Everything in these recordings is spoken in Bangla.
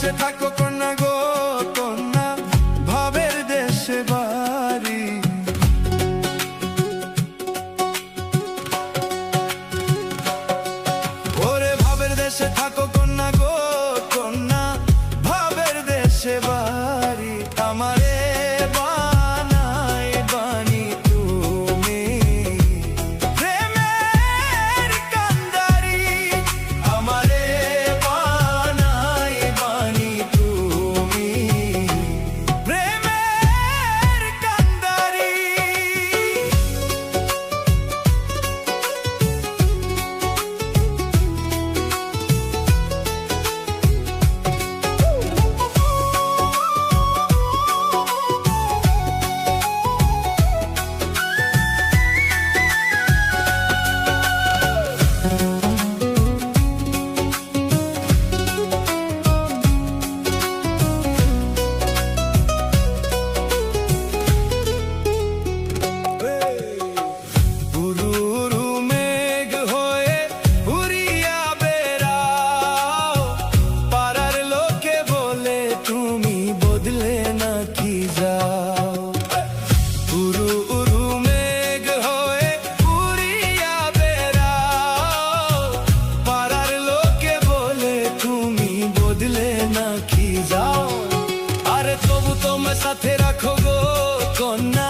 দেশে থাকো কন্যা গো কন্যা, ভাবের দেশে বাড়ি। ওরে ভাবের দেশে থাকো কন্যা গো কন্যা, ভাবের দেশে বাড়ি। আমারে বানাই বানি তুমি প্রেমের কান্দারি, আমারে বানাই বানি তুমি প্রেমের কান্দারি। সাথে রাখো গো কন্যা,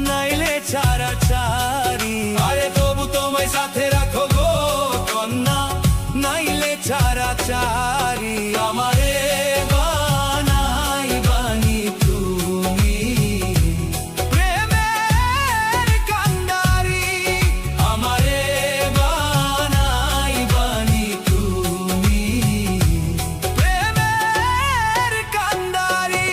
নাইলে ছাড়া চারি। আরে তবু তোমায় সাথে রাখো গো কন্যা, নাইলে ছাড়া চারি। আমারে বানাই বানি তুমি প্রেমের কান্দারি, আমারে বানাই বানি তুমি প্রেমের কান্দারি।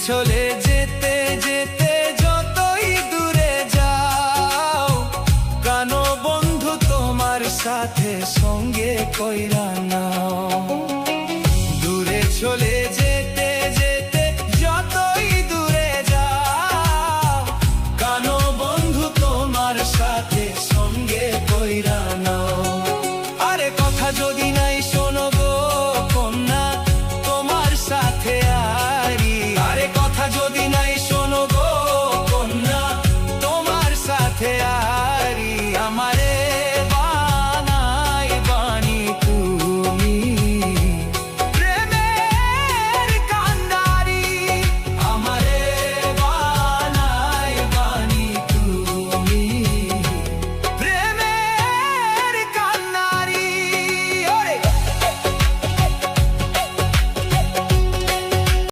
চলে যেতে যেতে যতই দূরে যাও, কানো বন্ধু তোমার সাথে সঙ্গে কইরা